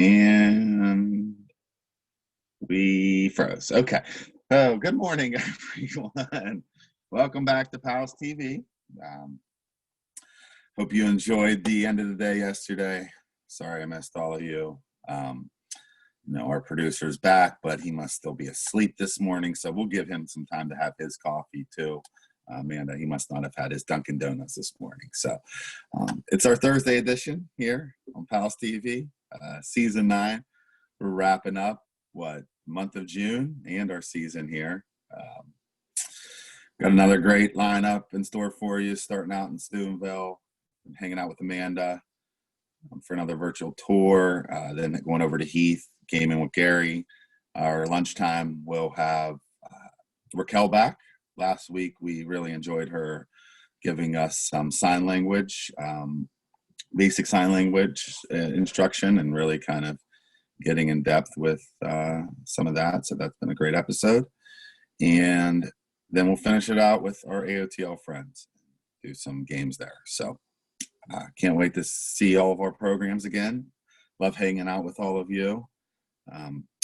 And we froze. Okay. Oh, good morning, everyone. Welcome back to PALS TV. Hope you enjoyed the end of the day yesterday. Sorry I missed all of you. Our producer's back, but he must still be asleep this morning, so we'll give him some time to have his coffee too. Amanda, he must not have had his Dunkin' Donuts this morning. So it's our Thursday edition here on PALS TV, season 9. We're wrapping up month of June and our season here. Got another great lineup in store for you, starting out in Steubenville, hanging out with Amanda for another virtual tour, then going over to Heath, gaming with Gary. Our lunchtime, we'll have Raquel back. Last week, we really enjoyed her giving us some sign language, basic sign language instruction, and really kind of getting in depth with some of that. So that's been a great episode. And then we'll finish it out with our AOTL friends, do some games there. So can't wait to see all of our programs again. Love hanging out with all of you.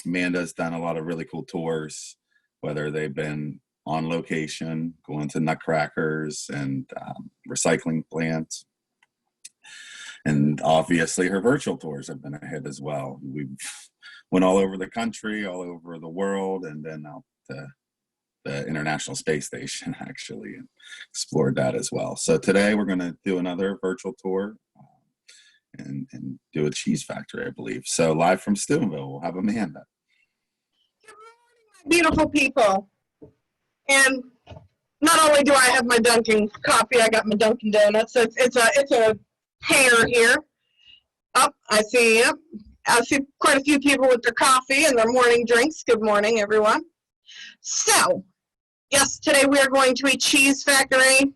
Amanda's done a lot of really cool tours, whether they've been on location, going to nutcrackers and recycling plants. And obviously her virtual tours have been a hit as well. We went all over the country, all over the world, and then out to the International Space Station, actually, and explored that as well. So today we're going to do another virtual tour and do a cheese factory, I believe. So live from Steubenville, we'll have Amanda. Good morning, beautiful people. And not only do I have my Dunkin' coffee, I got my Dunkin' Donuts. So it's a pair here. I see quite a few people with their coffee and their morning drinks. Good morning, everyone. So, yes, today we are going to a cheese factory,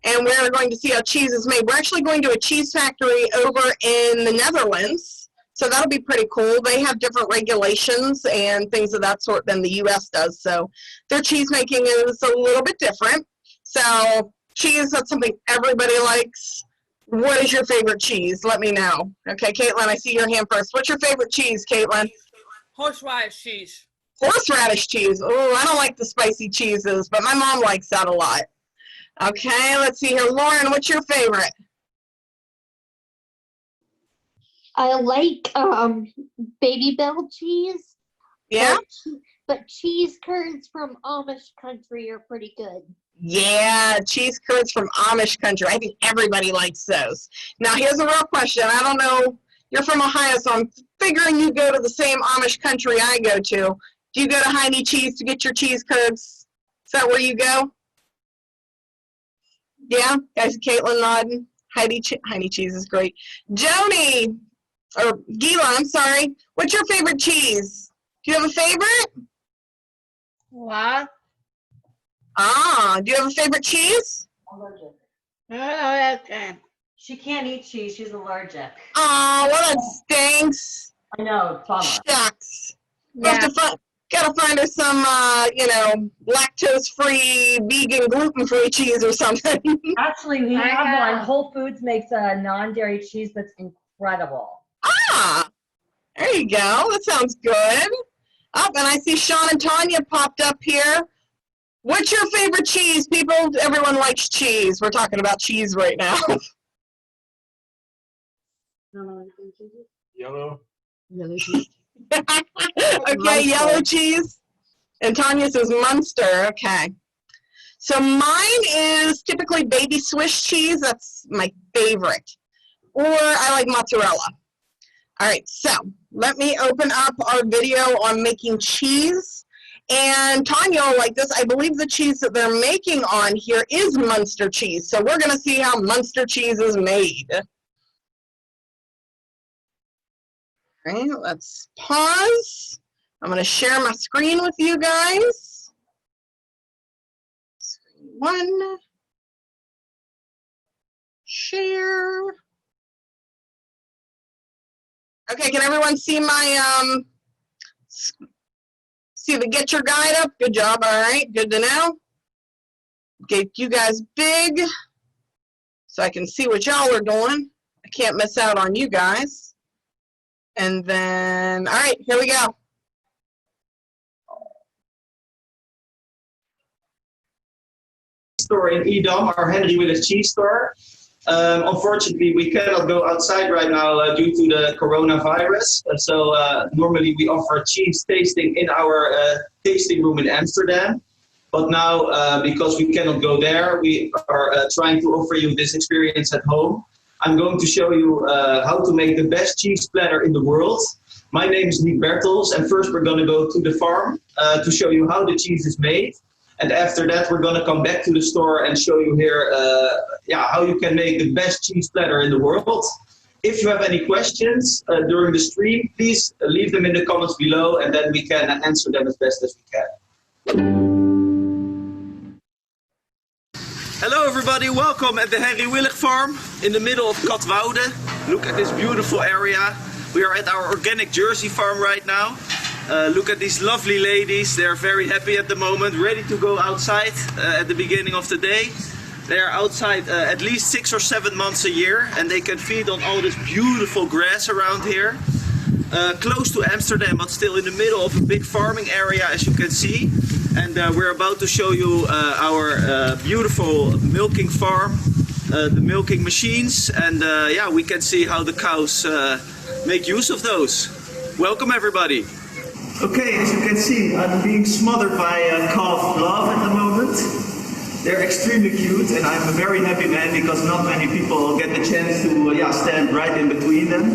and we're going to see how cheese is made. We're actually going to a cheese factory over in the Netherlands, so that'll be pretty cool. They have different regulations and things of that sort than the U.S. does, so their cheese making is a little bit different. So, cheese, that's something everybody likes. What is your favorite cheese? Let me know. Okay, Caitlin, I see your hand first. What's your favorite cheese, Caitlin? Horseradish cheese. Horseradish cheese. Oh, I don't like the spicy cheeses, but my mom likes that a lot. Okay, let's see here. Lauren, what's your favorite? I like Baby Bell cheese. Yeah? But cheese curds from Amish country are pretty good. Yeah, cheese curds from Amish country. I think everybody likes those. Now, here's a real question. I don't know. You're from Ohio, so I'm figuring you go to the same Amish country I go to. Do you go to Heine Cheese to get your cheese curds? Is that where you go? Yeah? Guys, Caitlin nodding. Heine Cheese is great. Joni, or Gila, I'm sorry. What's your favorite cheese? Do you have a favorite? What? Do you have a favorite cheese? Allergic. Oh, okay. She can't eat cheese. She's allergic. Oh, well, that stinks. I know. Bummer. Shucks. Yeah. Gotta find her some, lactose-free, vegan, gluten-free cheese or something. Actually, we have one. Whole Foods makes a non-dairy cheese that's incredible. There you go. That sounds good. And I see Sean and Tanya popped up here. What's your favorite cheese, people? Everyone likes cheese. We're talking about cheese right now. Yellow. Yellow cheese. Okay, yellow cheese. And Tanya says Munster. Okay. So mine is typically baby Swiss cheese. That's my favorite. Or I like mozzarella. All right, so let me open up our video on making cheese. And Tanya will like this. I believe the cheese that they're making on here is Munster cheese. So we're going to see how Munster cheese is made. Okay, let's pause. I'm going to share my screen with you guys. Screen 1. Share. Okay, can everyone see my see the get your guide up? Good job. All right, good to know. Get you guys big so I can see what y'all are doing. I can't miss out on you guys. And then, all right, here we go. Store in Edam, our Henry Willis cheese store. Unfortunately, we cannot go outside right now due to the coronavirus. So normally we offer cheese tasting in our tasting room in Amsterdam. But now, because we cannot go there, we are trying to offer you this experience at home. I'm going to show you how to make the best cheese platter in the world. My name is Nick Bertels, and first we're going to go to the farm to show you how the cheese is made. And after that, we're going to come back to the store and show you here how you can make the best cheese platter in the world. If you have any questions during the stream, please leave them in the comments below, and then we can answer them as best as we can. Hello everybody, welcome at the Henry Willig farm in the middle of Katwoude. Look at this beautiful area. We are at our organic Jersey farm right now. Look at these lovely ladies, they're very happy at the moment, ready to go outside at the beginning of the day. They are outside at least 6 or 7 months a year, and they can feed on all this beautiful grass around here. Close to Amsterdam, but still in the middle of a big farming area, as you can see. And we're about to show you our beautiful milking farm, the milking machines, and yeah, we can see how the cows make use of those. Welcome everybody. Okay, as you can see, I'm being smothered by a calf love at the moment. They're extremely cute, and I'm a very happy man because not many people get the chance to stand right in between them.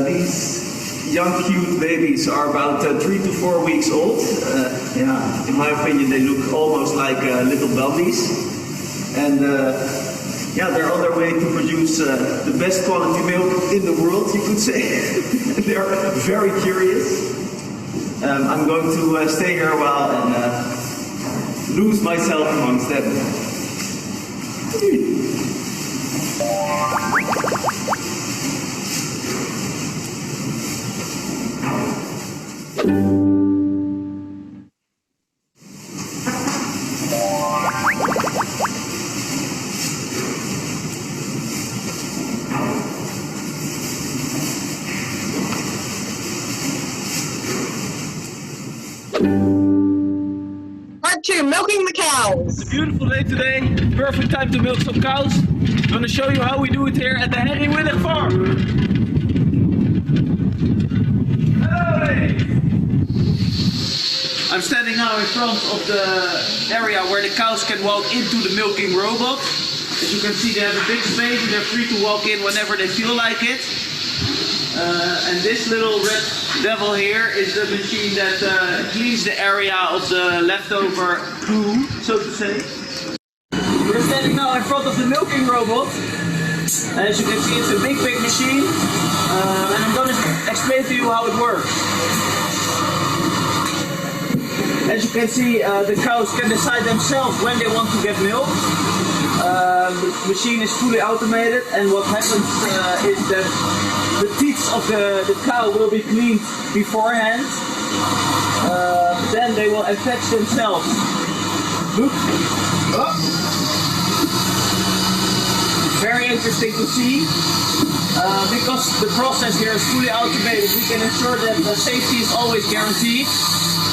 These young cute babies are about 3 to 4 weeks old. In my opinion, they look almost like little babies. And they're on their way to produce the best quality milk in the world, you could say. They're very curious. I'm going to stay here a while and lose myself amongst them. Part 2, milking the cows. It's a beautiful day today, perfect time to milk some cows. I'm going to show you how we do it here at the Henry Willig farm. Hello ladies! I'm standing now in front of the area where the cows can walk into the milking robot. As you can see, they have a big space and they're free to walk in whenever they feel like it. And this little red devil here is the machine that cleans the area of the leftover poo, so to say. We're standing now in front of the milking robot. As you can see, it's a big machine. And I'm going to explain to you how it works. As you can see, the cows can decide themselves when they want to get milk. The machine is fully automated, and what happens is that the teats of the cow will be cleaned beforehand. Then they will attach themselves. Look. Oh. Very interesting to see. Because the process here is fully automated, we can ensure that the safety is always guaranteed.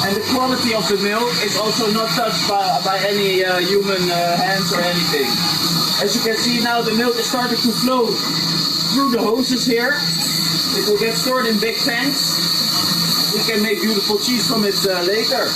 And the quality of the milk is also not touched by any human hands or anything. As you can see now, the milk is starting to flow through the hoses here. It will get stored in big tanks. We can make beautiful cheese from it later.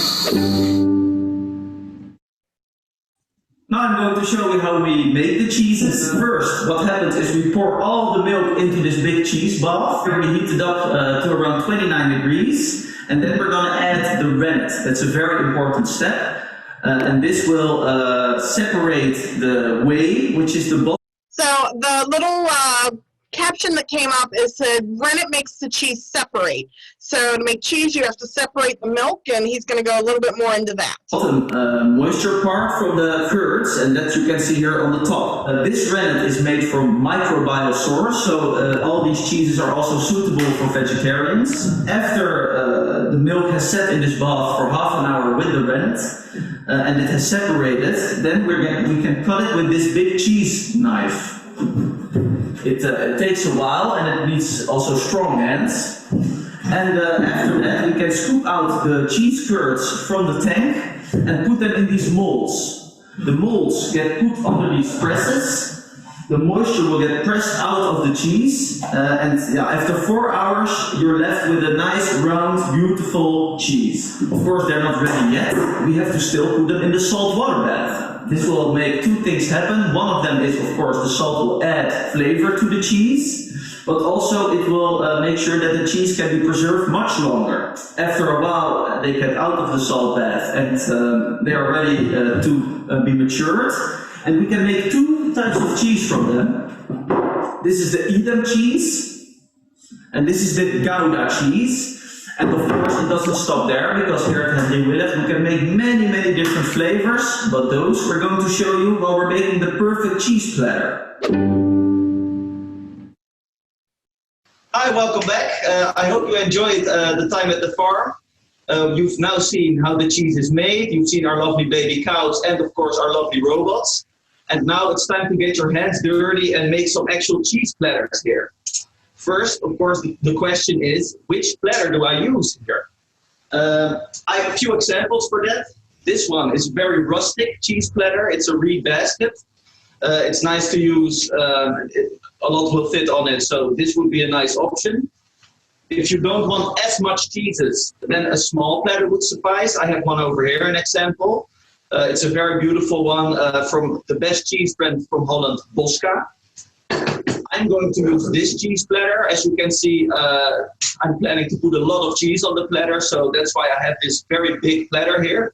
Now I'm going to show you how we make the cheeses. First, what happens is we pour all the milk into this big cheese bath. We heat it up to around 29 degrees. And then we're going to add the rennet. That's a very important step. And this will separate the whey, which is the bottom. So the little caption that came up is said, rennet makes the cheese separate. So to make cheese, you have to separate the milk, and he's going to go a little bit more into that. Moisture part from the curds, and that you can see here on the top. This rennet is made from microbial source, so all these cheeses are also suitable for vegetarians. After the milk has sat in this bath for half an hour with the rennet, and it has separated, then we can cut it with this big cheese knife. It takes a while and it needs also strong hands. And after that we can scoop out the cheese curds from the tank and put them in these molds. The molds get put under these presses. The moisture will get pressed out of the cheese, and yeah, after 4 hours you're left with a nice round beautiful cheese. Of course they're not ready yet. We have to still put them in the salt water bath. This will make two things happen. One of them is, of course, the salt will add flavor to the cheese, but also it will make sure that the cheese can be preserved much longer. After a while they get out of the salt bath and they are ready to be matured. And we can make two types of cheese from them. This is the Edam cheese, and this is the Gouda cheese. And of course it doesn't stop there, because here at Henry Willett we can make many different flavors, but those we're going to show you while we're making the perfect cheese platter. Hi, welcome back. I hope you enjoyed the time at the farm. You've now seen how the cheese is made, you've seen our lovely baby cows and of course our lovely robots. And now it's time to get your hands dirty and make some actual cheese platters here. First, of course, the question is, which platter do I use here? I have a few examples for that. This one is a very rustic cheese platter. It's a reed basket. It's nice to use, a lot will fit on it, so this would be a nice option. If you don't want as much cheeses, then a small platter would suffice. I have one over here, an example. It's a very beautiful one from the best cheese brand from Holland, Bosca. I'm going to use this cheese platter. As you can see, I'm planning to put a lot of cheese on the platter, so that's why I have this very big platter here.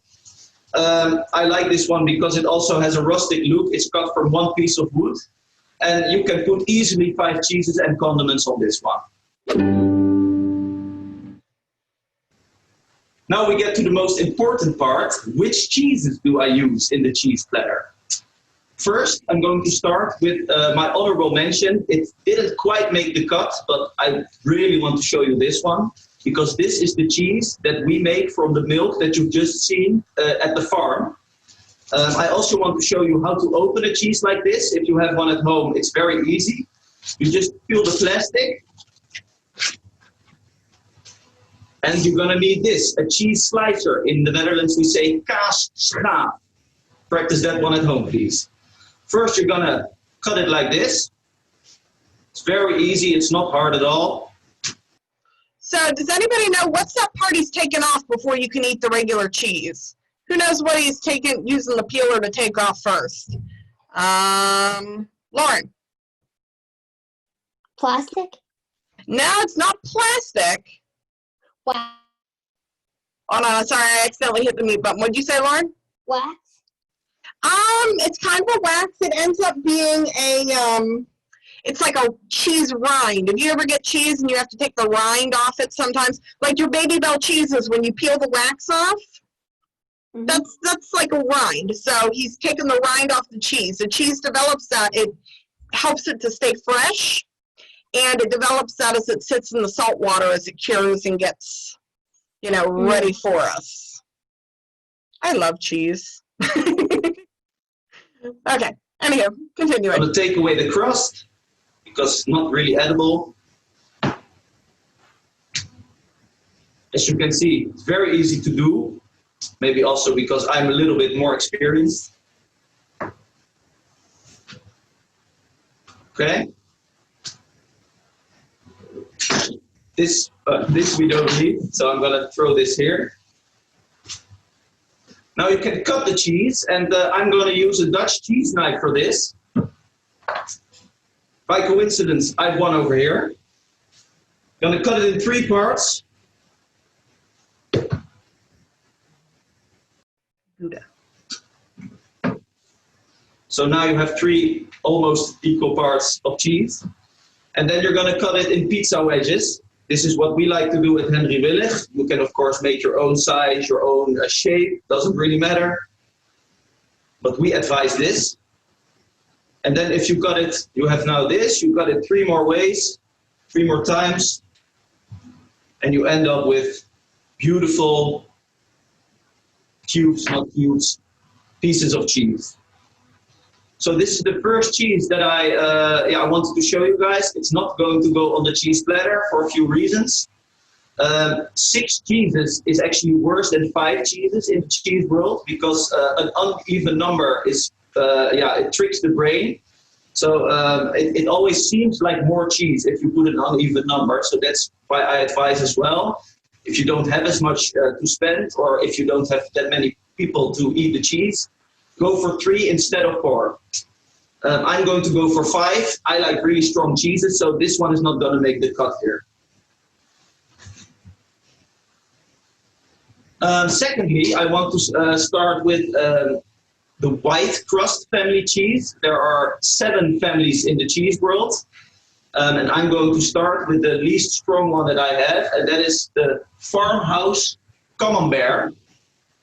I like this one because it also has a rustic look. It's cut from one piece of wood, and you can put easily 5 cheeses and condiments on this one. Now we get to the most important part. Which cheeses do I use in the cheese platter? First, I'm going to start with my honorable mention. It didn't quite make the cut, but I really want to show you this one, because this is the cheese that we make from the milk that you've just seen at the farm. I also want to show you how to open a cheese like this. If you have one at home, it's very easy. You just peel the plastic. And you're going to need this, a cheese slicer. In the Netherlands we say kaasschaaf. Practice that one at home, please. First you're going to cut it like this. It's very easy, it's not hard at all. So does anybody know what's that part he's taking off before you can eat the regular cheese? Who knows what he's using the peeler to take off first? Lauren? Plastic? No, it's not plastic. Wax? Oh no, sorry, I accidentally hit the mute button. What'd you say, Lauren? Wax? It's kind of a wax. It ends up being it's like a cheese rind. If you ever get cheese and you have to take the rind off it sometimes, like your Baby Bell cheeses, when you peel the wax off, Mm-hmm. that's like a rind. So he's taking the rind off the cheese. The cheese develops that. It helps it to stay fresh, and it develops that as it sits in the salt water as it cures and gets, ready for us. I love cheese. Okay, anywho, continuing. I'm going to take away the crust, because it's not really edible. As you can see, it's very easy to do. Maybe also because I'm a little bit more experienced. Okay. This we don't need, so I'm going to throw this here. Now you can cut the cheese, and I'm going to use a Dutch cheese knife for this. By coincidence, I have one over here. I'm going to cut it in 3 parts. So now you have 3 almost equal parts of cheese. And then you're going to cut it in pizza wedges. This is what we like to do at Henry Willett. You can of course make your own size, your own shape, doesn't really matter. But we advise this. And then if you cut it, you have now this, you cut it 3 more ways, 3 more times, and you end up with beautiful cubes, not cubes, pieces of cheese. So this is the first cheese that I wanted to show you guys. It's not going to go on the cheese platter for a few reasons. 6 cheeses is actually worse than 5 cheeses in the cheese world, because an uneven number is, it tricks the brain. So it always seems like more cheese if you put an uneven number. So that's why I advise as well, if you don't have as much to spend, or if you don't have that many people to eat the cheese, go for 3 instead of 4. I'm going to go for 5. I like really strong cheeses, so this one is not going to make the cut here. Secondly, I want to start with the white crust family cheese. There are 7 families in the cheese world. And I'm going to start with the least strong one that I have, and that is the Farmhouse Camembert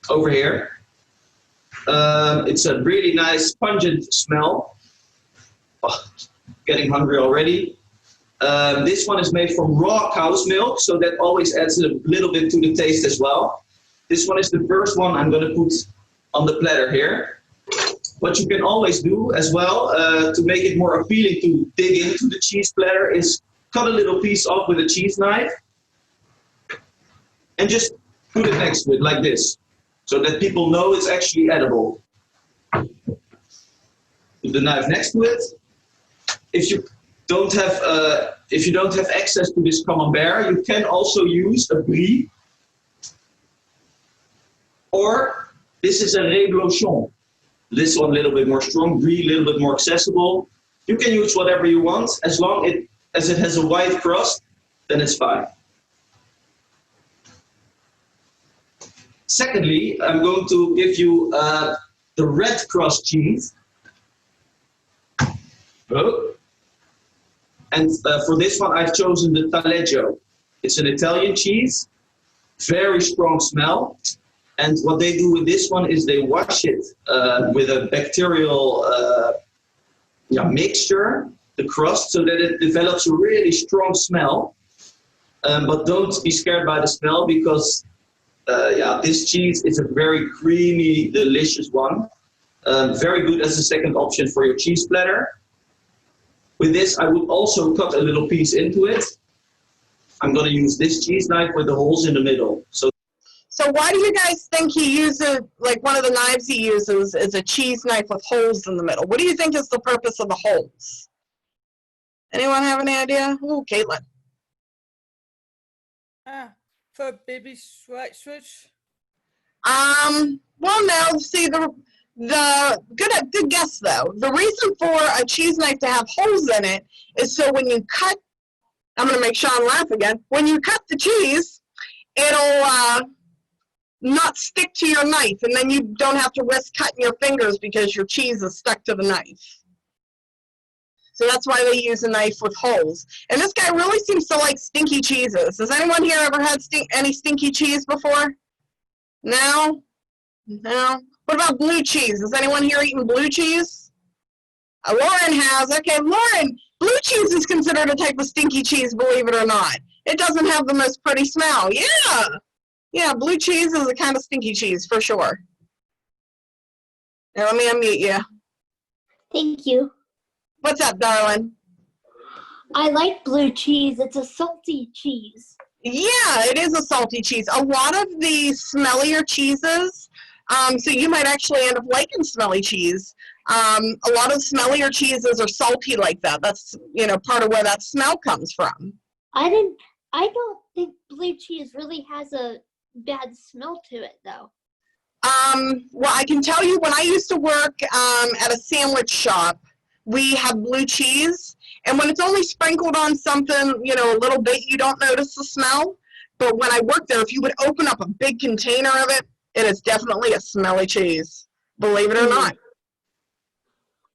over here. It's a really nice pungent smell. Oh, getting hungry already. This one is made from raw cow's milk, so that always adds a little bit to the taste as well. This one is the first one I'm going to put on the platter here. What you can always do as well to make it more appealing to dig into the cheese platter is cut a little piece off with a cheese knife and just put it next to it like this, so that people know it's actually edible. Put the knife next to it. If you don't have access to this camembert, you can also use a brie, or this is a reblochon. This one a little bit more strong, brie a little bit more accessible. You can use whatever you want, as long as it has a white crust, then it's fine. Secondly, I'm going to give you the red crust cheese. Oh. And for this one, I've chosen the Taleggio. It's an Italian cheese, very strong smell. And what they do with this one is they wash it with a bacterial mixture, the crust, so that it develops a really strong smell. But don't be scared by the smell, because this cheese is a very creamy, delicious one. Very good as a second option for your cheese platter. With this, I would also cut a little piece into it. I'm going to use this cheese knife with the holes in the middle. So why do you guys think he uses, like one of the knives he uses is a cheese knife with holes in the middle? What do you think is the purpose of the holes? Anyone have any idea? Ooh, Caitlin. For baby switch. Well, no, see, the good guess though. The reason for a cheese knife to have holes in it is so when you cut, I'm going to make Sean laugh again. When you cut the cheese, it'll not stick to your knife, and then you don't have to risk cutting your fingers because your cheese is stuck to the knife. So that's why they use a knife with holes. And this guy really seems to like stinky cheeses. Has anyone here ever had any stinky cheese before? No? No? What about blue cheese? Is anyone here eating blue cheese? Lauren has. Okay, Lauren, blue cheese is considered a type of stinky cheese, believe it or not. It doesn't have the most pretty smell. Yeah. Yeah, blue cheese is a kind of stinky cheese for sure. Now let me unmute you. Thank you. What's up, darling? I like blue cheese. It's a salty cheese. Yeah, it is a salty cheese. A lot of the smellier cheeses, so you might actually end up liking smelly cheese. A lot of smellier cheeses are salty like that. That's, part of where that smell comes from. I don't think blue cheese really has a bad smell to it, though. Well, I can tell you when I used to work at a sandwich shop, we have blue cheese, and when it's only sprinkled on something, a little bit, you don't notice the smell. But when I worked there, if you would open up a big container of it, it is definitely a smelly cheese, believe it or not.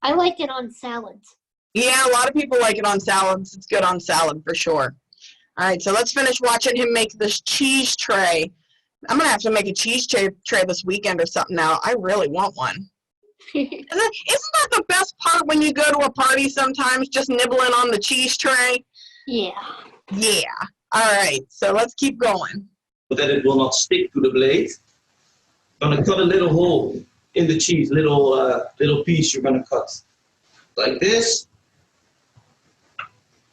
I like it on salads. Yeah, a lot of people like it on salads. It's good on salad for sure. All right, so let's finish watching him make this cheese tray. I'm going to have to make a cheese tray this weekend or something now. I really want one. Isn't that the best part when you go to a party sometimes, just nibbling on the cheese tray? Yeah. Yeah. All right, so let's keep going. So that it will not stick to the blade. I'm going to cut a little hole in the cheese, little piece you're going to cut like this.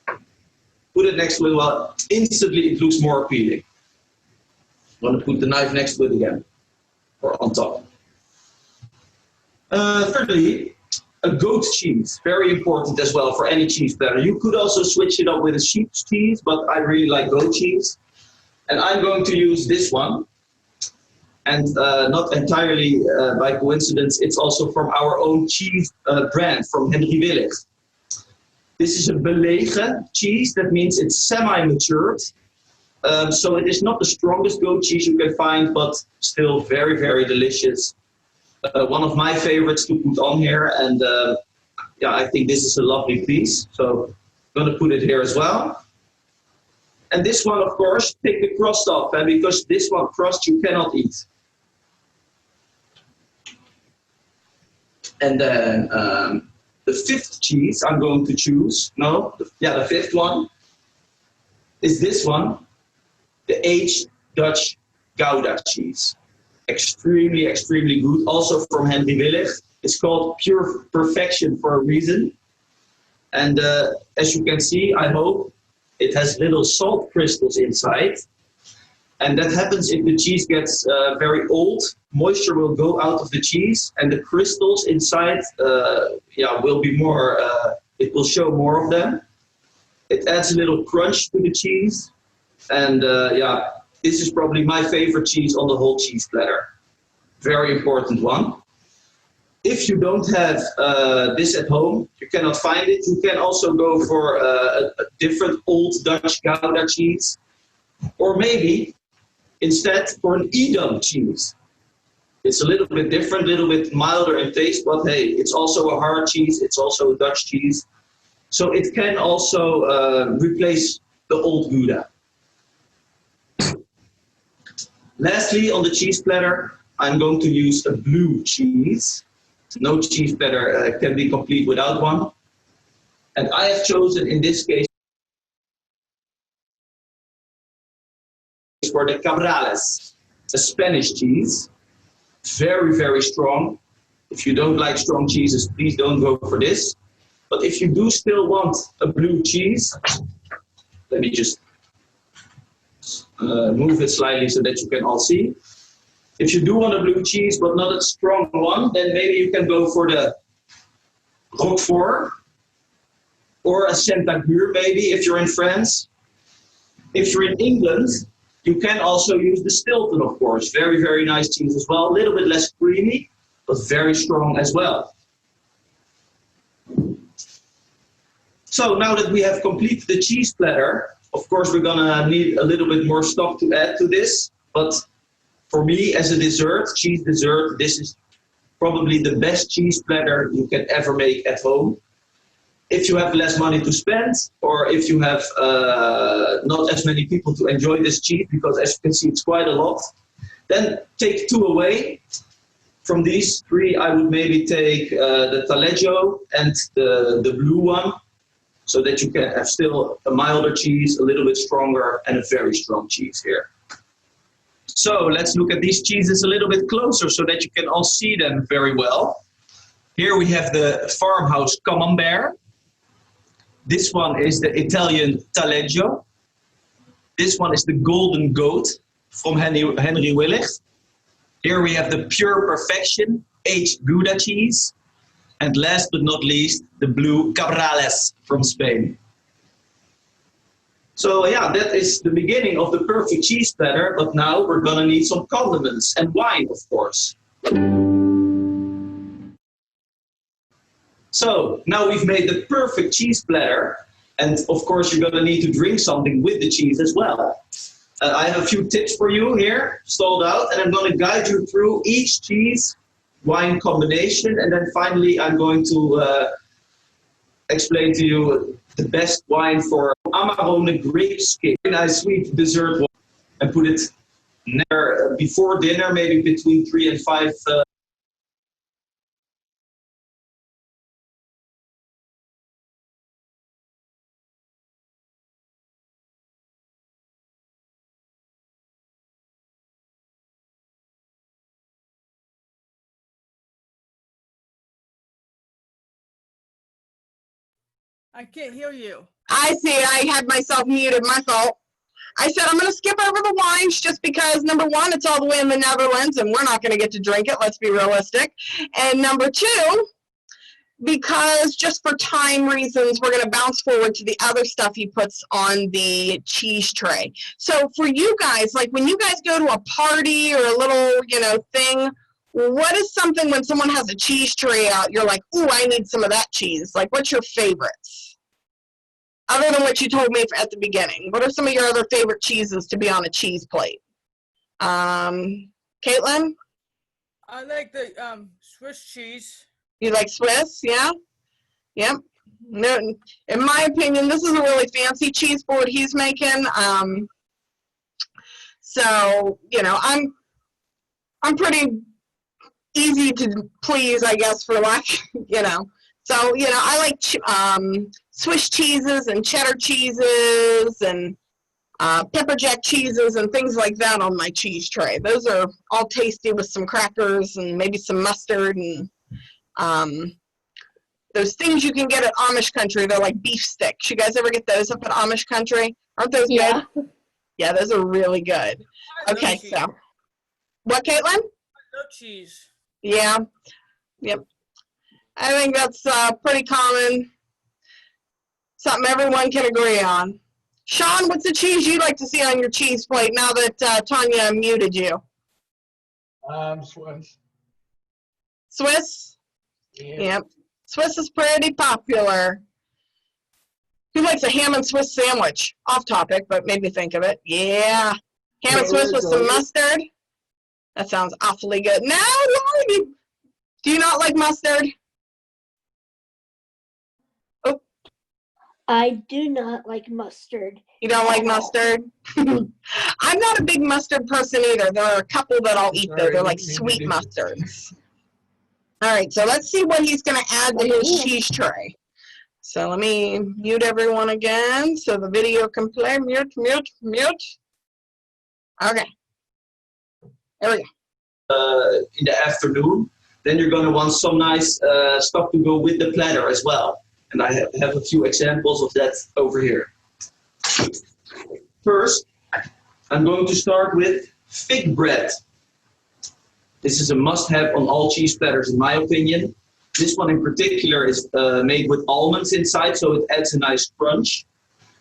Put it next to it, well, instantly it looks more appealing. I'm going to put the knife next to it again, or on top. Thirdly, a goat cheese, very important as well for any cheese platter. You could also switch it up with a sheep's cheese, but I really like goat cheese. And I'm going to use this one. And not entirely by coincidence, it's also from our own cheese brand, from Henry Willig. This is a belegen cheese, that means it's semi-matured. So it is not the strongest goat cheese you can find, but still very, very delicious. One of my favorites to put on here, and yeah, I think this is a lovely piece. So I'm going to put it here as well. And this one, of course, take the crust off, because this one crust you cannot eat. And then the fifth cheese I'm going to choose, the fifth one is this one, the aged Dutch Gouda cheese. Extremely, extremely good. Also from Henry Willig. It's called Pure Perfection for a reason. And as you can see, I hope, it has little salt crystals inside. And that happens if the cheese gets very old. Moisture will go out of the cheese, and the crystals inside will be more, it will show more of them. It adds a little crunch to the cheese. And this is probably my favorite cheese on the whole cheese platter. Very important one. If you don't have this at home, you cannot find it, you can also go for a different old Dutch Gouda cheese. Or maybe instead for an Edam cheese. It's a little bit different, a little bit milder in taste, but hey, it's also a hard cheese, it's also a Dutch cheese. So it can also replace the old Gouda. Lastly, on the cheese platter, I'm going to use a blue cheese. No cheese platter can be complete without one. And I have chosen, in this case, for the Cabrales, a Spanish cheese. Very, very strong. If you don't like strong cheeses, please don't go for this. But if you do still want a blue cheese, let me just move it slightly so that you can all see. If you do want a blue cheese, but not a strong one, then maybe you can go for the Roquefort or a Saint-Agur, maybe, if you're in France. If you're in England, you can also use the Stilton, of course. Very, very nice cheese as well. A little bit less creamy, but very strong as well. So now that we have completed the cheese platter, of course, we're gonna need a little bit more stuff to add to this. But for me, as a dessert, cheese dessert, this is probably the best cheese platter you can ever make at home. If you have less money to spend, or if you have not as many people to enjoy this cheese, because as you can see, it's quite a lot, then take two away. From these three, I would maybe take the Taleggio and the blue one, so that you can have still a milder cheese, a little bit stronger, and a very strong cheese here. So let's look at these cheeses a little bit closer so that you can all see them very well. Here we have the farmhouse Camembert. This one is the Italian Taleggio. This one is the Golden Goat from Henry Willig. Here we have the Pure Perfection aged Gouda cheese. And last but not least, the blue Cabrales from Spain. So yeah, that is the beginning of the perfect cheese platter, but now we're gonna need some condiments and wine, of course. So now we've made the perfect cheese platter, and of course you're gonna need to drink something with the cheese as well. I have a few tips for you here, stalled out, and I'm gonna guide you through each cheese wine combination, and then finally I'm going to explain to you the best wine for Amarone grape skin. Very nice sweet dessert wine, and put it before dinner, maybe between 3 and 5 I can't hear you. I see. I had myself muted. My fault. I said I'm going to skip over the wines just because, number one, it's all the way in the Netherlands and we're not going to get to drink it. Let's be realistic. And number two, because just for time reasons, we're going to bounce forward to the other stuff he puts on the cheese tray. So for you guys, like when you guys go to a party or a little, thing, what is something when someone has a cheese tray out, you're like, ooh, I need some of that cheese. Like, what's your favorites? Other than what you told me at the beginning, what are some of your other favorite cheeses to be on a cheese plate? Caitlin? I like the Swiss cheese. You like Swiss? Yeah? Yep. No, in my opinion, this is a really fancy cheese board he's making. So, I'm pretty easy to please, I guess, for lack, So, I like Swiss cheeses and cheddar cheeses and pepper jack cheeses and things like that on my cheese tray. Those are all tasty with some crackers and maybe some mustard and those things you can get at Amish country. They're like beef sticks. You guys ever get those up at Amish country? Aren't those good? Yeah, those are really good. Okay, so what, Caitlin? No cheese. Yeah. Yep. I think that's pretty common. Something everyone can agree on. Sean, what's the cheese you'd like to see on your cheese plate now that Tanya muted you? Swiss. Swiss? Yeah. Yep. Swiss is pretty popular. Who likes a ham and Swiss sandwich? Off topic, but made me think of it. Yeah. Ham and Swiss with some mustard. That sounds awfully good. No, Lord, do you not like mustard? Oh. I do not like mustard. You don't like mustard? I'm not a big mustard person either. There are a couple that I'll eat though. They're like sweet mustards. All right, so let's see what he's going to add to his cheese tray. So let me mute everyone again so the video can play. Mute, mute, mute. Okay. There we go. In the afternoon, then you're going to want some nice stuff to go with the platter as well. And I have a few examples of that over here. First, I'm going to start with fig bread. This is a must-have on all cheese platters, in my opinion. This one in particular is made with almonds inside, so it adds a nice crunch.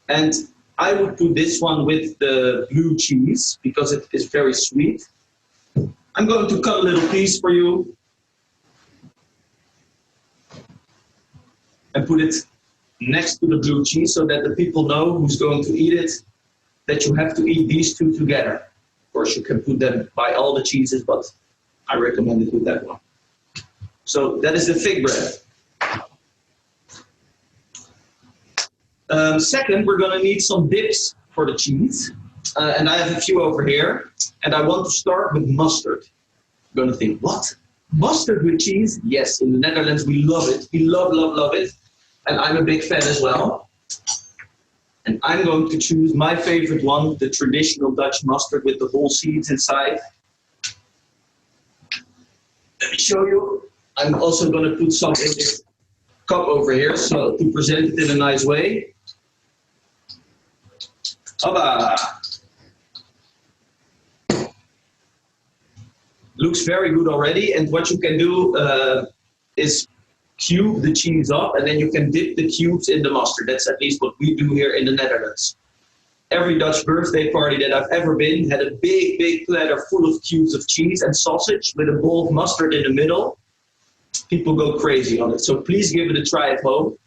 And I would put this one with the blue cheese because it is very sweet. I'm going to cut a little piece for you and put it next to the blue cheese so that the people know who's going to eat it, that you have to eat these two together. Of course, you can put them by all the cheeses, but I recommend it with that one. So that is the fig bread. Second, we're going to need some dips for the cheese. And I have a few over here. And I want to start with mustard. You're going to think, what? Mustard with cheese? Yes, in the Netherlands we love it. We love, love, love it. And I'm a big fan as well. And I'm going to choose my favorite one, the traditional Dutch mustard with the whole seeds inside. Let me show you. I'm also going to put some in this cup over here, so to present it in a nice way. Hoppa! Looks very good already, and what you can do is cube the cheese up, and then you can dip the cubes in the mustard. That's at least what we do here in the Netherlands. Every Dutch birthday party that I've ever been had a big, big platter full of cubes of cheese and sausage with a bowl of mustard in the middle. People go crazy on it, so please give it a try at home.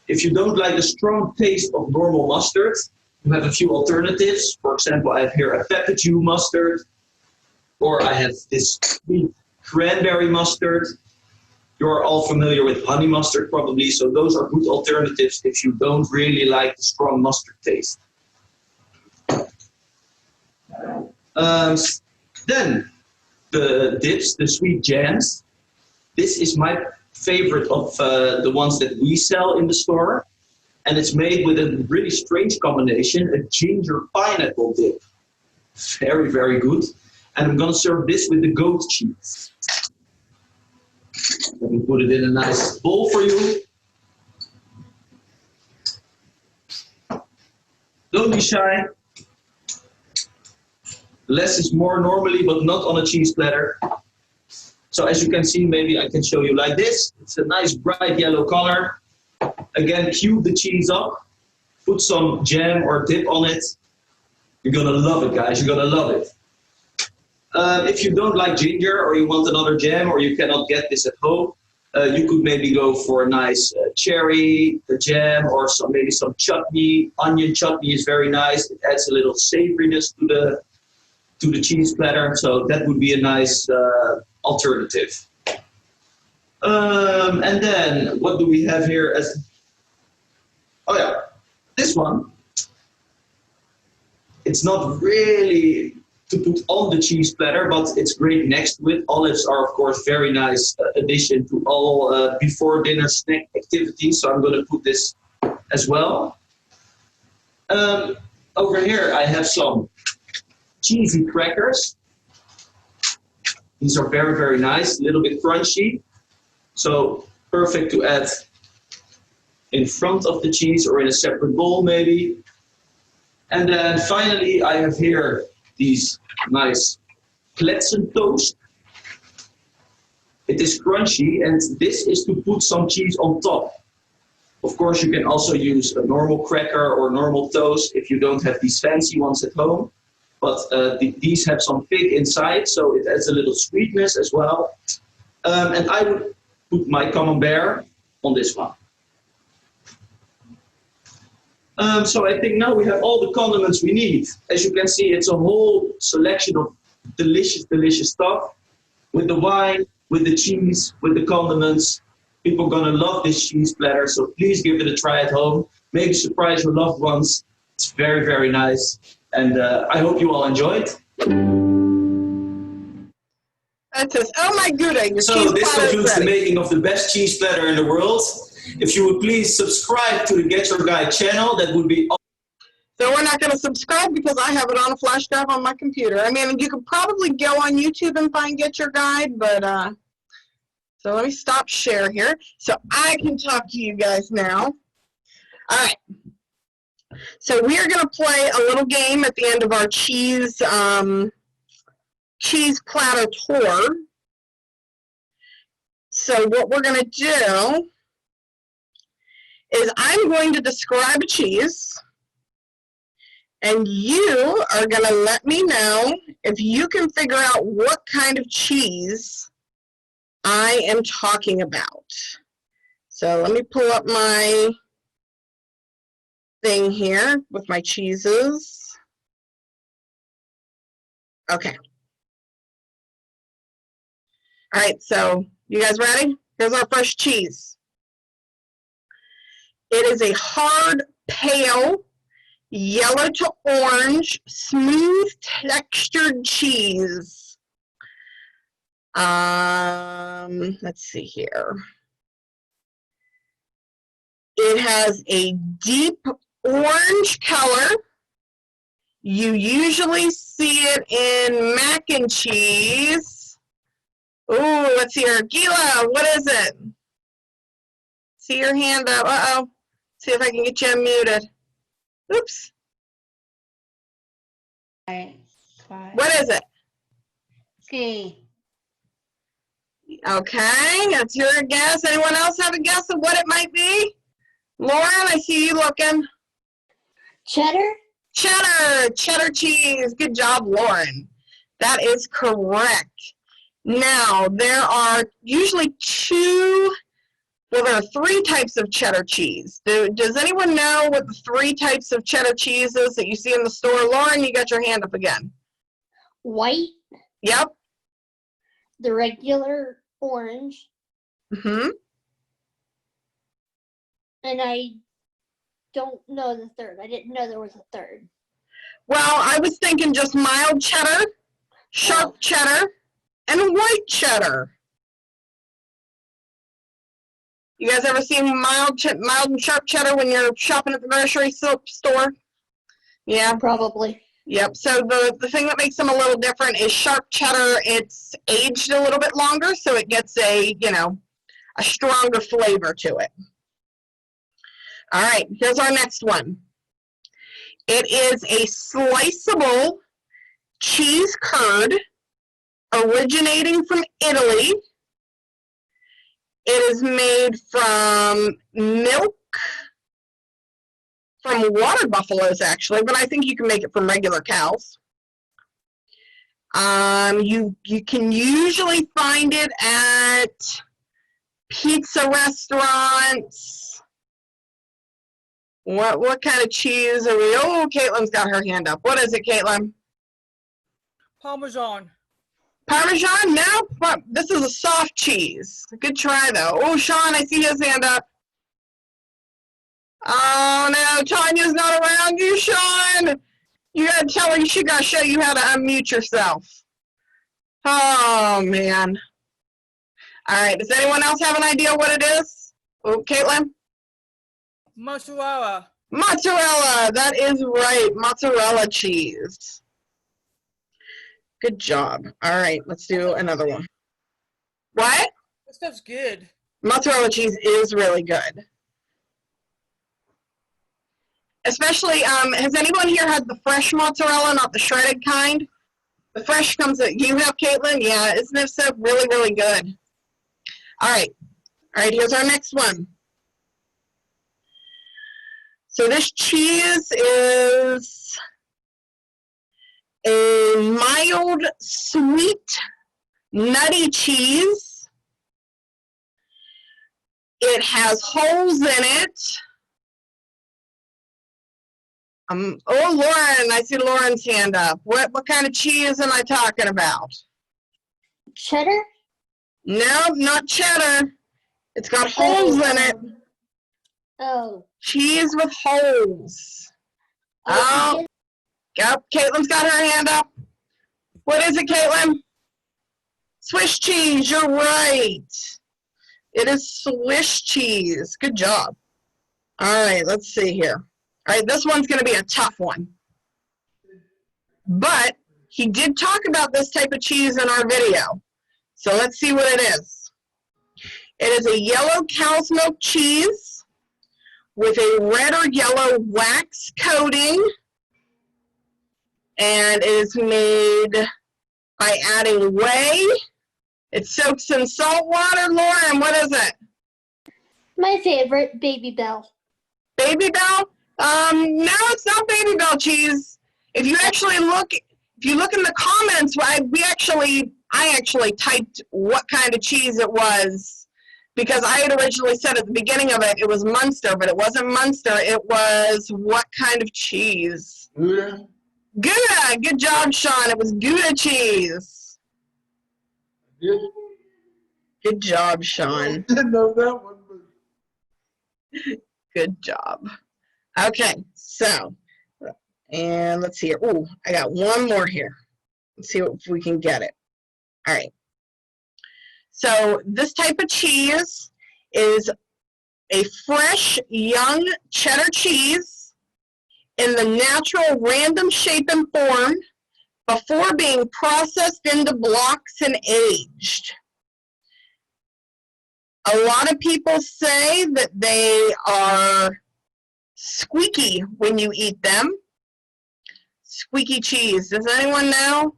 If you don't like the strong taste of normal mustard, you have a few alternatives. For example, I have here a pepperdew mustard, or I have this sweet cranberry mustard. You're all familiar with honey mustard probably, so those are good alternatives if you don't really like the strong mustard taste. Then the dips, the sweet jams. This is my favorite of the ones that we sell in the store. And it's made with a really strange combination, a ginger pineapple dip. Very, very good. And I'm going to serve this with the goat cheese. Let me put it in a nice bowl for you. Don't be shy. Less is more normally, but not on a cheese platter. So as you can see, maybe I can show you like this. It's a nice bright yellow color. Again, cube the cheese up. Put some jam or dip on it. You're gonna love it, guys. You're gonna love it. If you don't like ginger or you want another jam or you cannot get this at home, you could maybe go for a nice cherry jam or maybe some chutney. Onion chutney is very nice. It adds a little savoriness to the cheese platter. So that would be a nice alternative. And then what do we have here oh yeah, this one. It's not really to put on the cheese platter, but it's great next to it. Olives are, of course, very nice addition to all before dinner snack activities. So I'm going to put this as well. Over here, I have some cheesy crackers. These are very, very nice, a little bit crunchy. So perfect to add in front of the cheese or in a separate bowl maybe. And then finally, I have here these nice kletsen toast. It is crunchy, and this is to put some cheese on top. Of course, you can also use a normal cracker or normal toast if you don't have these fancy ones at home. But these have some fig inside, so it adds a little sweetness as well. And I would put my camembert on this one. So I think now we have all the condiments we need. As you can see, it's a whole selection of delicious, delicious stuff. With the wine, with the cheese, with the condiments. People are gonna love this cheese platter, so please give it a try at home. Maybe surprise your loved ones. It's very, very nice. And I hope you all enjoyed. That says, oh my goodness, So this concludes the making of the best cheese platter in the world. If you would please subscribe to the Get Your Guide channel, that would be awesome. So we're not going to subscribe because I have it on a flash drive on my computer. I mean, you could probably go on YouTube and find Get Your Guide, but so let me stop share here so I can talk to you guys now. All right. So we are going to play a little game at the end of our cheese platter tour. So what we're going to do is I'm going to describe a cheese, and you are going to let me know if you can figure out what kind of cheese I am talking about. So let me pull up my thing here with my cheeses. Okay. All right, so you guys ready? Here's our first cheese. It is a hard, pale, yellow to orange, smooth textured cheese. Let's see here. It has a deep orange color. You usually see it in mac and cheese. Ooh, let's see here. Gila, what is it? See your hand up. Uh-oh. See if I can get you unmuted. Oops. What is it? Okay. Okay, that's your guess. Anyone else have a guess of what it might be? Lauren, I see you looking. Cheddar? Cheddar cheese. Good job, Lauren. That is correct. Now, there are usually there are 3 types of cheddar cheese. Does anyone know what the 3 types of cheddar cheese is that you see in the store? Lauren, you got your hand up again. White? Yep. The regular orange? Mm-hmm. And I don't know the third. I didn't know there was a third. Well, I was thinking just mild cheddar, sharp cheddar, and white cheddar. You guys ever seen mild and sharp cheddar when you're shopping at the grocery store? Yeah. Probably. Yep. So the thing that makes them a little different is sharp cheddar. It's aged a little bit longer, so it gets a stronger flavor to it. All right. Here's our next one. It is a sliceable cheese curd originating from Italy. It is made from milk, from water buffaloes actually, but I think you can make it from regular cows. You can usually find it at pizza restaurants. What kind of cheese are we? Oh, Caitlin's got her hand up. What is it, Caitlin? Parmesan. Parmesan? No, this is a soft cheese. Good try though. Oh, Sean, I see his hand up. Oh no, Tanya's not around you, Sean. You gotta tell her, she gotta show you how to unmute yourself. Oh man. All right, does anyone else have an idea what it is? Oh, Caitlin? Mozzarella. Mozzarella, that is right, mozzarella cheese. Good job. All right, let's do another one. What? That stuff's good. Mozzarella cheese is really good. Especially, has anyone here had the fresh mozzarella, not the shredded kind? The fresh comes, you have, Caitlin? Yeah, isn't it so really, really good? All right, here's our next one. So this cheese is a mild, sweet, nutty cheese. It has holes in it. Oh, Lauren, I see Lauren's hand up. What kind of cheese am I talking about? Cheddar? No, not cheddar. It's got holes in it. Oh. Cheese with holes. Oh, yep, Caitlin's got her hand up. What is it, Caitlin? Swiss cheese, you're right. It is Swiss cheese. Good job. All right, let's see here. All right, this one's going to be a tough one. But he did talk about this type of cheese in our video. So let's see what it is. It is a yellow cow's milk cheese with a red or yellow wax coating. And it is made by adding whey. It soaks in salt water. Lauren, what is it? My favorite, Baby Bell. Baby Bell? No, it's not Baby Bell cheese. If you actually look, in the comments, I actually typed what kind of cheese it was, because I had originally said at the beginning of it, it was Munster, but it wasn't Munster. It was what kind of cheese? Gouda. Gouda. Good job, Sean. It was Gouda cheese. Yeah. Good job, Sean. Didn't know that one. But... Good job. Okay, so, and let's see here. Oh, I got one more here. Let's see if we can get it. All right. So this type of cheese is a fresh, young cheddar cheese in the natural random shape and form before being processed into blocks and aged. A lot of people say that they are squeaky when you eat them. Squeaky cheese. Does anyone know?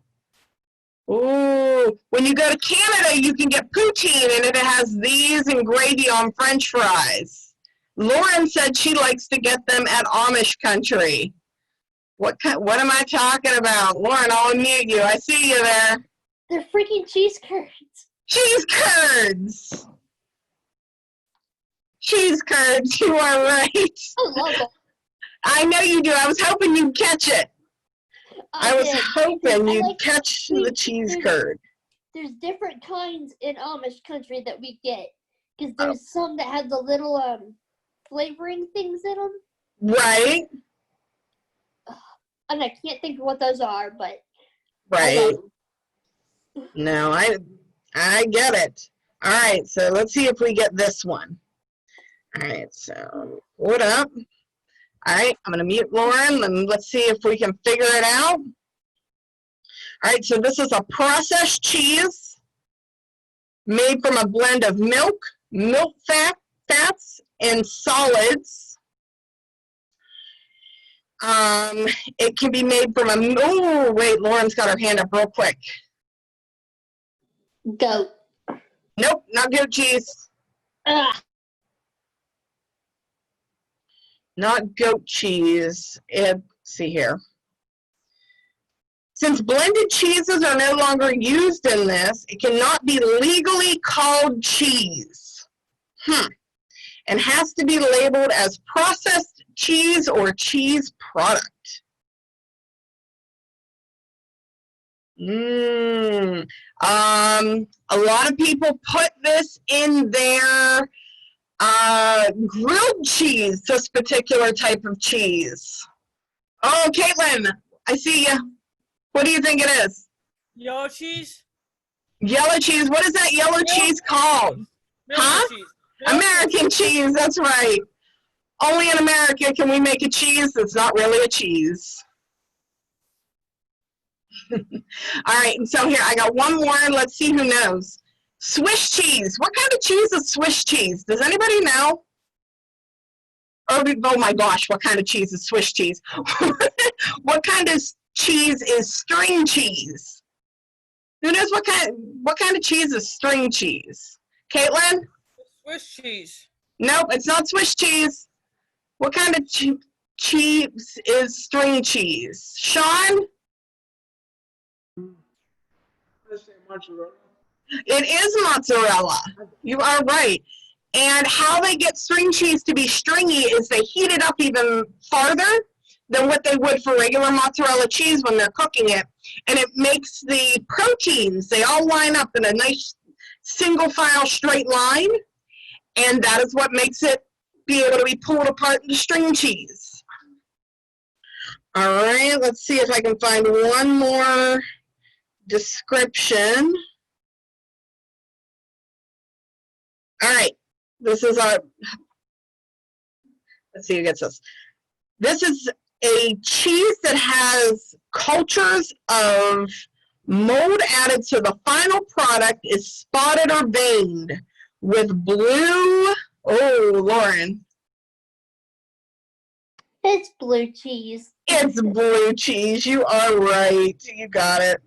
Ooh, when you go to Canada, you can get poutine, and it has these and gravy on French fries. Lauren said she likes to get them at Amish country. What am I talking about? Lauren, I'll unmute you. I see you there. They're freaking cheese curds. Cheese curds. Cheese curds, you are right. I love them. I know you do. I was hoping you'd catch it. I was did. hoping I you'd like catch the cheese curd. There's different kinds in Amish country that we get. Because there's some that have the little flavoring things in them. Right. And I can't think of what those are, but Right. No, I get it. All right, so let's see if we get this one. All right, so what up? All right, I'm gonna mute Lauren, and let's see if we can figure it out. All right, so this is a processed cheese made from a blend of milk fats, and solids. It can be made from a, oh, wait, Lauren's got her hand up real quick. Goat. Nope, not goat cheese. Ugh. Not goat cheese. Let's see here. Since blended cheeses are no longer used in this, it cannot be legally called cheese. And has to be labeled as processed cheese or cheese product. A lot of people put this in their grilled cheese, this particular type of cheese. Oh, Caitlin, I see you. What do you think it is? Yellow cheese? Yellow cheese. What is that yellow cheese called? Huh? Cheese. American cheese, that's right. Only in America can we make a cheese that's not really a cheese. All right, and so here, I got one more, and let's see who knows. Swiss cheese. What kind of cheese is Swiss cheese? Does anybody know? Oh my gosh, what kind of cheese is Swiss cheese? What kind of cheese is string cheese? Who knows what kind of cheese is string cheese? Caitlin? Swiss cheese. Nope, it's not Swiss cheese. What kind of cheese is string cheese? Sean? Let's say mozzarella. It is mozzarella. You are right. And how they get string cheese to be stringy is they heat it up even farther than what they would for regular mozzarella cheese when they're cooking it. And it makes the proteins, they all line up in a nice single file straight line. And that is what makes it be able to be pulled apart into string cheese. All right, let's see if I can find one more description. All right, this is our, let's see who gets this. This is a cheese that has cultures of mold added to the final product, is spotted or veined with blue, oh, Lauren. It's blue cheese. It's blue cheese, you are right, you got it.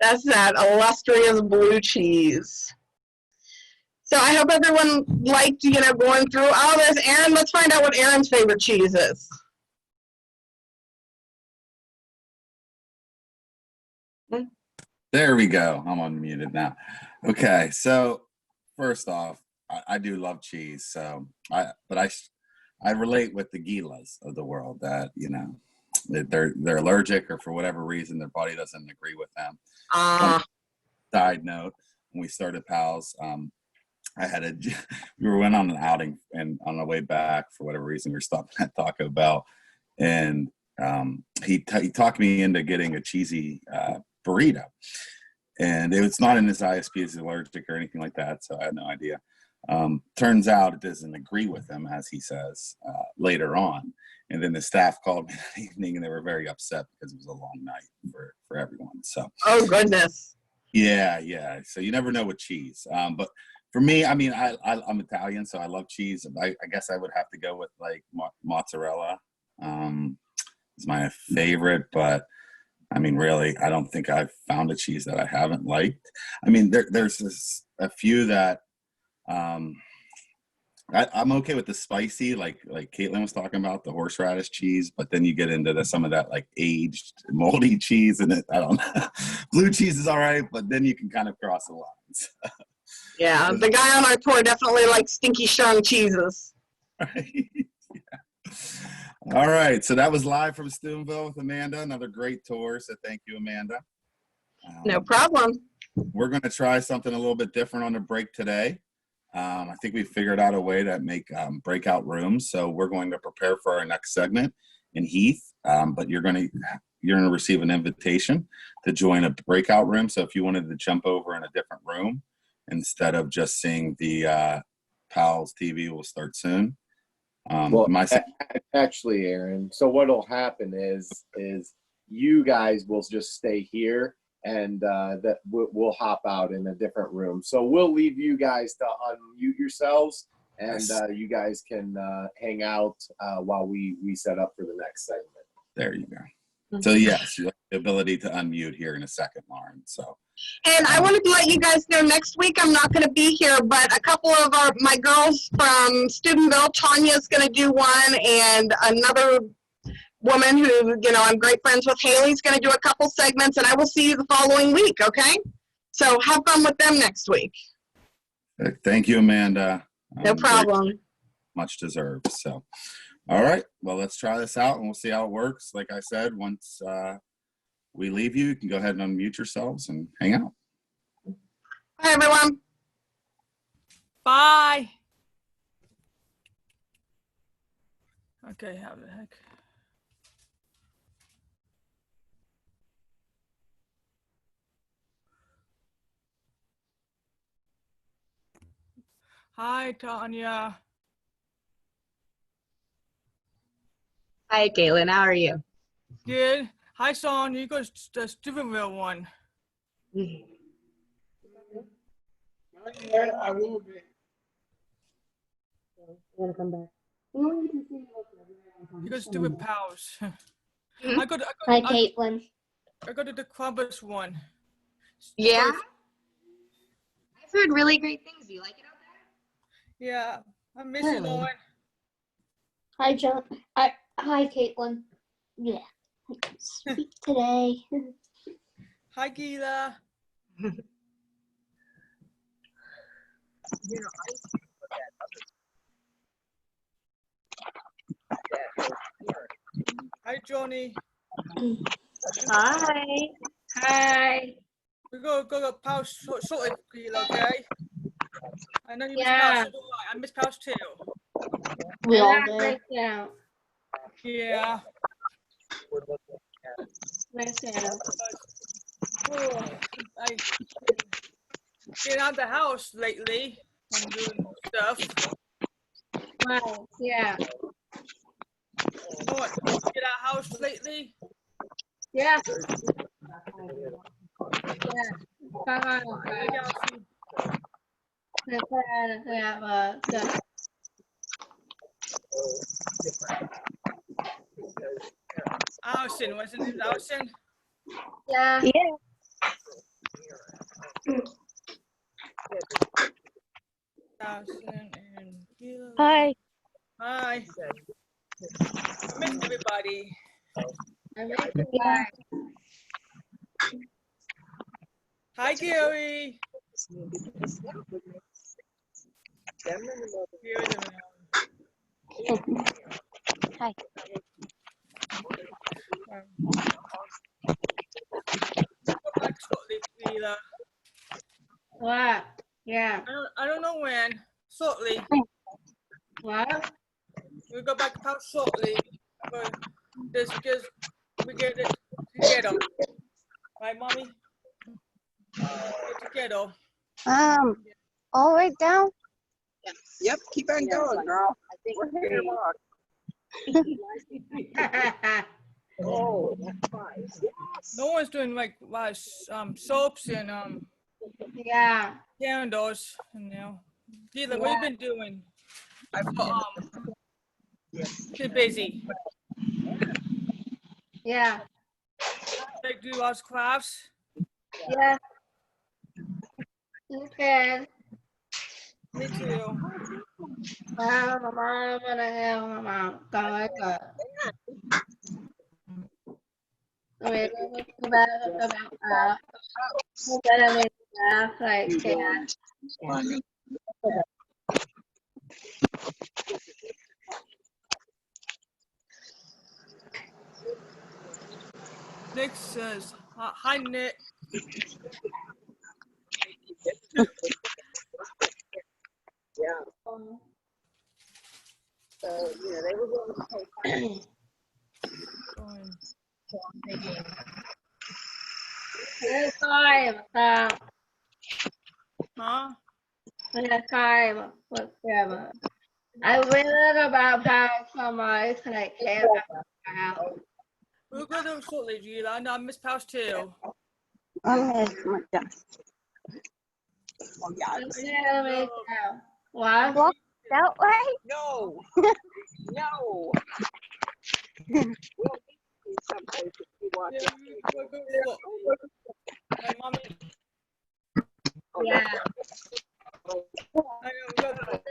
That's that illustrious blue cheese. So I hope everyone liked, going through all this. Aaron, let's find out what Aaron's favorite cheese is. There we go. I'm unmuted now. Okay, so first off, I do love cheese. So I relate with the Gilas of the world that they're allergic, or for whatever reason their body doesn't agree with them. Side note: when we started PALS, we went on an outing, and on the way back, for whatever reason, we were stopping at Taco Bell, and he talked me into getting a cheesy burrito, and it's not in his ISP as allergic or anything like that, so I had no idea. Turns out it doesn't agree with him, as he says later on. And then the staff called me that evening, and they were very upset because it was a long night for everyone. So, oh goodness. Yeah. So you never know with cheese. But for me, I mean, I'm Italian, so I love cheese. I guess I would have to go with like mozzarella. It's my favorite, but I mean, really, I don't think I've found a cheese that I haven't liked. I mean, there's a few that I'm okay with the spicy, like Caitlin was talking about, the horseradish cheese, but then you get into some of that like aged moldy cheese, and I don't know. Blue cheese is all right, but then you can kind of cross the lines. Yeah, the guy on our tour definitely likes stinky strong cheeses. Right? Yeah. All right, so that was live from Steubenville with Amanda. Another great tour, so thank you, Amanda. No problem. We're going to try something a little bit different on the break today. I think we figured out a way to make breakout rooms, so we're going to prepare for our next segment in Heath. But you're going to receive an invitation to join a breakout room. So if you wanted to jump over in a different room instead of just seeing the PALS TV, will start soon. Actually, Aaron. So what'll happen is you guys will just stay here, and we'll hop out in a different room. So we'll leave you guys to unmute yourselves, and Yes. you guys can hang out while we set up for the next segment. There you go. So yes, you have the ability to unmute here in a second, Lauren. So And I wanted to let you guys know next week I'm not going to be here, but a couple of my girls from Steubenville, Tanya's going to do one, and another woman who, I'm great friends with, Haley's going to do a couple segments, and I will see you the following week, okay? So have fun with them next week. thank you, Amanda. No Very problem. much deserved. So, all right. Well, let's try this out and we'll see how it works. Like I said, once we leave you can go ahead and unmute yourselves and hang out. Bye, everyone. Bye. Okay, how the heck? Hi, Tanya. Hi, Caitlin. How are you? Good. Hi, Son. You go to the Steubenville one. Not yet, I will be. You go to Stupid PALS. Mhm. I go to Hi, Caitlin. I go to the Columbus one. Yeah? I've heard really great things. Do you like it out there? Yeah, I miss you, Good. Lauren. Hi, John. Hi, Caitlin. Yeah. Speak today. Hi, Gila. Hi, Johnny. Hi. Hi. We go to PALS shortly, Gila, okay? I know you miss Yeah. PALS. So do I. I miss PALS too. We all Yeah, do. right now. Yeah. Right now. Oh, I been out the house lately and doing stuff. Wow. Yeah. No one get out house lately. Yeah. Yeah. Come on. I got some Allison. What's the name? Allison? Yeah. Allison and Gila. Hi. Hi. I miss everybody. Yeah. Hi, Gary. Gary's around. Hi. Go back shortly, Gila. What? Yeah. I don't know when. Shortly. What? We'll go back to house shortly. But this because we get it together. Right, Mommy? Get together. All right down. Yep, keep on going, girl. We're here to Oh, that's fine. No one's doing like soaps and Yeah. candles, Gila, what you been doing? I've been busy. Yeah. Like do lots of crafts. Yeah. Okay. Me too. Wow, my mom and I have my mom. Go like that. Wait, go back about like that. Nick says, hi Nick. So, they were going to Next time, Huh? next time, whatever. I read about how somebody like care about. We'll go to shortly, Gila. No, I miss Pals too. What? That way? No. No. We'll meet you someplace if you want Yeah, to. look. My mommy, Yeah. I know, look,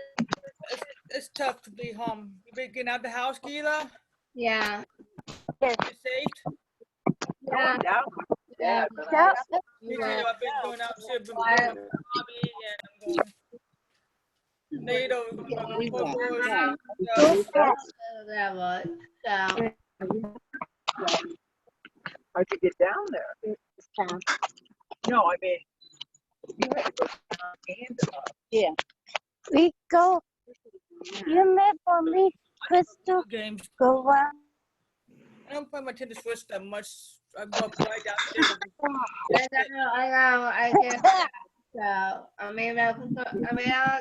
it's tough to be home. You been getting out the house, Gila? Yeah. You safe? Yeah. Down. Yeah. Me too. Yeah. I've been going out to the hobby and I'm going. NATO, We won't. That was. So. How'd you get down there? No, I mean, you had to go down and up. Yeah. We go. You remember me, Crystal? Games. Go on. I don't play my Nintendo Switch that much. I go right downstairs. I can't. So, I mean, I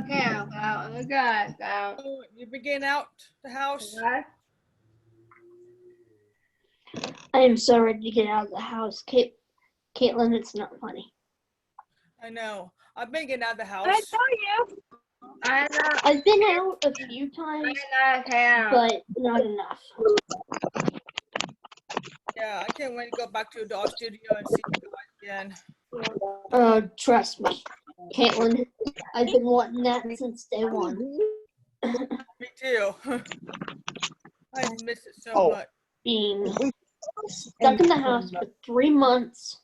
can't. So, I'm good. So, Oh, you been getting out the house? what? I am so ready to get out of the house. Caitlin, it's not funny. I know. I've been getting out of the house. I saw you. I know. I've been out a few times, I can't. but not enough. Yeah, I can't wait to go back to the dog studio and see you guys again. Trust me, Caitlin, I've been wanting that since day one. Me too. I miss it so much. Being stuck in the house for 3 months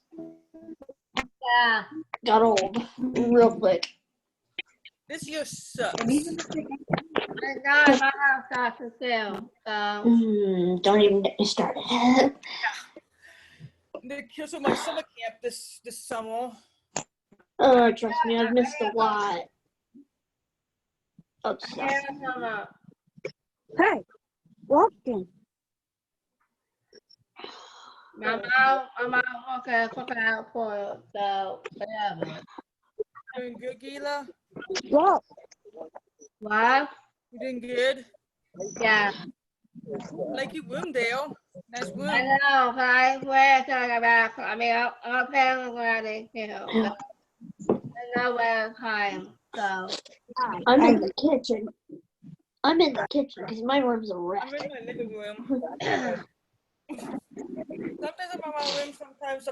Yeah. got old real quick. This year sucks. I know my house got for sale. So, Don't even get me started. They canceled my summer camp this summer. Trust me, I've missed a lot of stuff. yeah, Mama. Hey, walking. I'm looking out for it. So, whatever. Doing good, Gila? Walk. What? You doing good? Yeah. Like you, Woomdale. Nice I room. know, I swear to go back. I mean, I'm paying ready, you know. I know where time, so. I'm in the kitchen. I'm in the kitchen because my room's a wreck. I'm in my living room. Sometimes I'm in my room, sometimes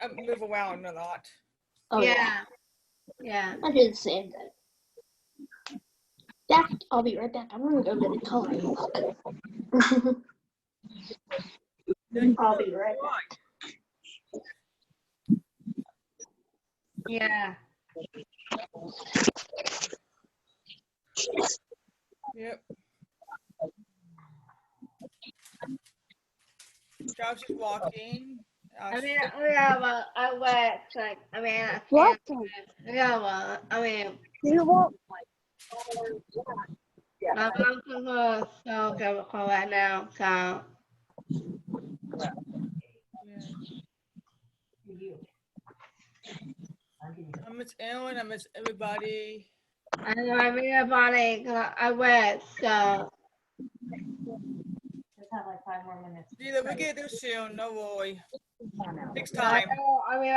I move around a lot. Oh, Yeah. Yeah. I do the same thing. I'll be right back. I'm gonna go get a coloring book. I'll be right back. Yeah. Yep. Josh is walking. I mean, yeah, I work, like, I mean, I can't. Walking. Yeah, well, I mean, You walk. my mom's is so chemical right now, so. I miss Aaron. I miss everybody. I know I mean everybody, I work, so. Just have like 5 more minutes. Gila, we get there soon. No worry. Next I time. know, I mean,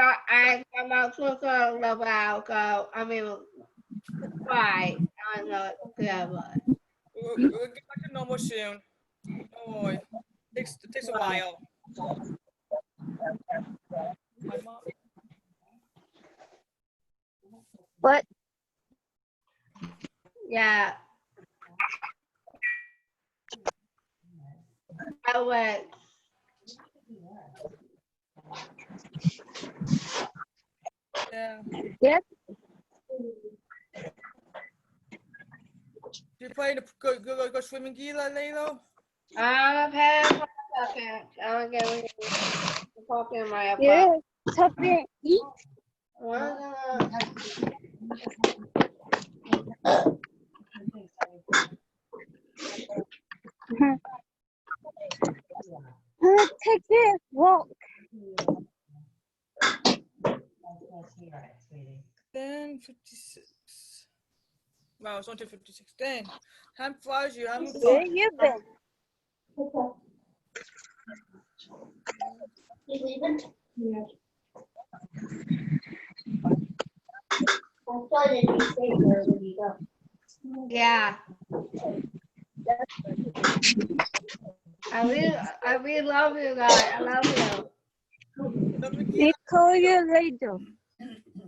I'm not supposed to love out, so, I mean, why? I know it's good, but. We'll get back to normal soon. No worry. It takes a while. My mom. What? Yeah. I went. Yeah. Yes. You planning to go swimming, Gila, Lalo? I'm paying for a second. I'm getting talking in my apartment. Yes. Something to eat. Take this walk. 10:56. Wow, it's only 10:56. Dang. Time flies. You haven't Where fun. you been? You leaving? Yeah. I thought it'd be safer when you go. Yeah. I really love you guys. I love you. We call you later.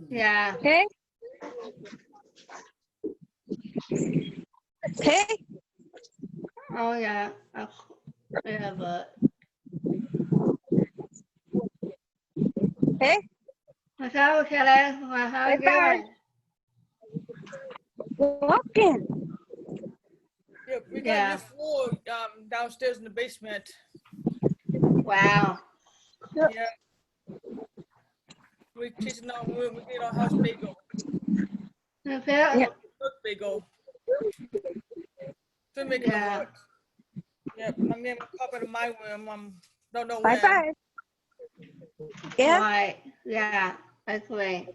Yeah. Okay? Okay? Oh yeah. Yeah, but Okay? how Kelly? How you Bye-bye. doing? Walking. Yeah, we got a Yeah. new floor downstairs in the basement. Wow. Yeah. We're chasing our room. We did our house bagel. Okay. Cook bagel. Still making it Yeah. work. Yep. I'm getting a couple in my room. Don't know when. Bye-bye. Yeah? Right. Yeah. Agree.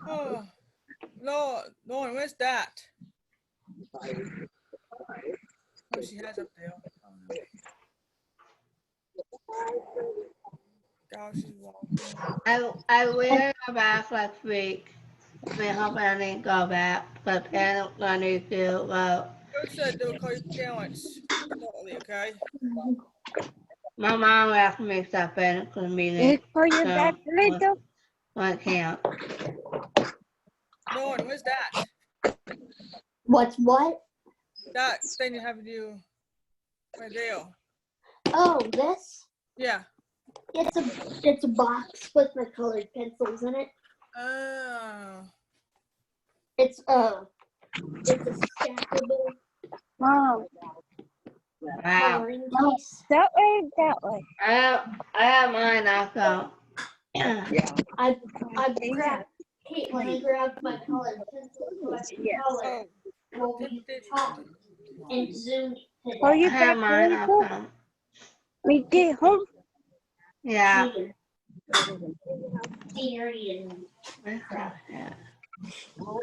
Oh, no, Lauren, where's that? Oh, she has up there. Oh, she's walking. I will go back last week. We hope I didn't go back, but then I need to go. You said they'll call your parents shortly, okay? My mom asked me something for the We meeting. call you back later. I can't. Lauren, where's that? What's what? That thing you have to do right there. Oh, this? Yeah. It's a box with my colored pencils in it. Oh. It's a stackable Mom. Wow. coloring Mom, case. that way, that way. I have mine also. I grabbed when I grabbed my colored pencils so I could color Oh. what we talked and zoomed to Call I you have back mine later. also. We get home. Yeah. scenery and crap. Yeah.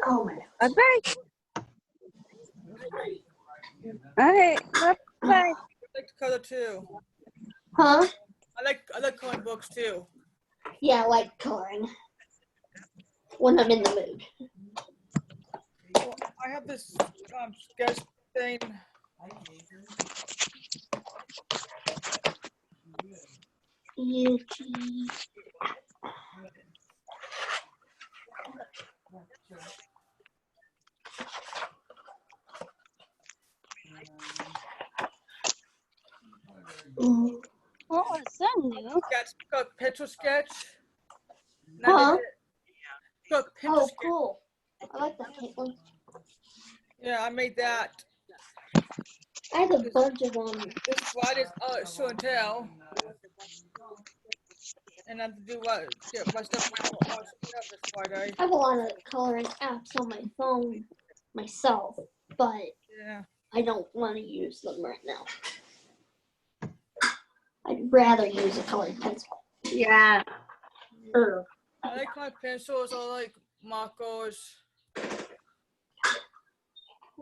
Oh my god. Bye-bye. Okay, bye-bye. I like to color too. Huh? I like coloring books too. Yeah, I like coloring when I'm in the mood. Well, I have this sketch thing. Yuki. What was that new? Got pencil sketch. Huh? Got pencil Oh, sketch. cool. I like that, Caitlin. Yeah, I made that. I have a bunch of them. This Friday's show and tell. And I have to do get my stuff this Friday. I have a lot of coloring apps on my phone myself, but Yeah. I don't want to use them right now. I'd rather use a colored pencil. Yeah. I like my pencils. I like markers.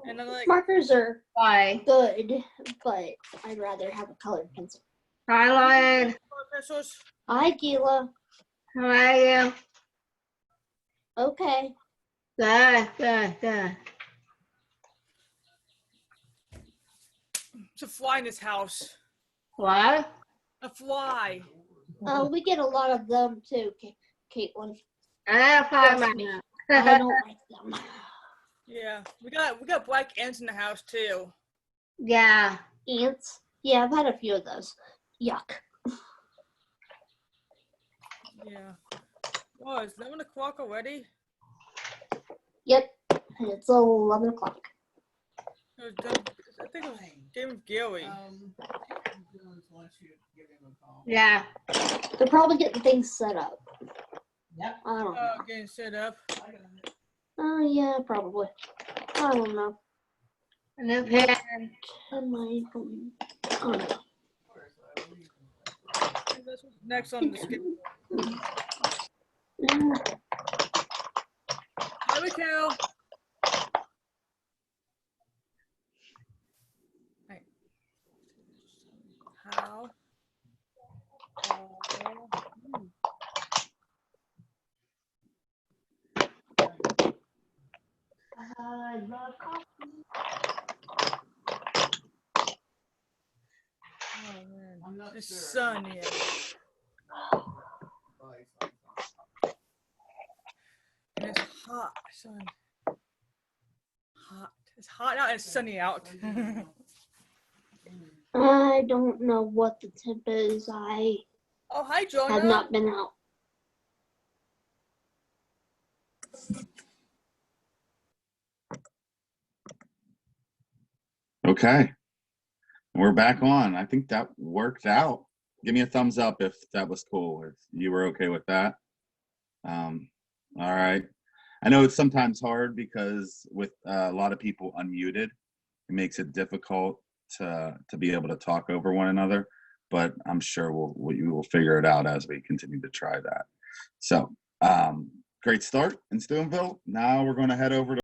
And I like Markers are Bye. good, but I'd rather have a colored pencil. Hi, Lion. color pencils. Hi, Gila. How are you? Okay. Good, good, good. It's a fly in this house. What? A fly. We get a lot of them too, Caitlin. I have five Trust me. minutes. I don't like them. Yeah. We got black ants in the house too. Yeah. Ants? Yeah, I've had a few of those. Yuck. Yeah. Oh, it's 11 o'clock already? Yep. And it's 11 o'clock. I think it was Game of Gary. Yeah. They're probably getting things set up. Yep. I don't know. Getting set up. Yeah, probably. I don't know. And then pen. Am I going? Oh, no. That's what's next on the schedule. Hi, Mikhail. Hey. How? Oh man, the sun here. And it's hot, sun. Hot. It's hot out and it's sunny out. I don't know what the temp is. I Oh, hi, Jonah. have not been out. Okay. We're back on. I think that worked out. Give me a thumbs up if that was cool, if you were okay with that. All right. I know it's sometimes hard because with a lot of people unmuted, it makes it difficult to be able to talk over one another, but I'm sure we will figure it out as we continue to try that. So great start in Steubenville. Now we're going to head over to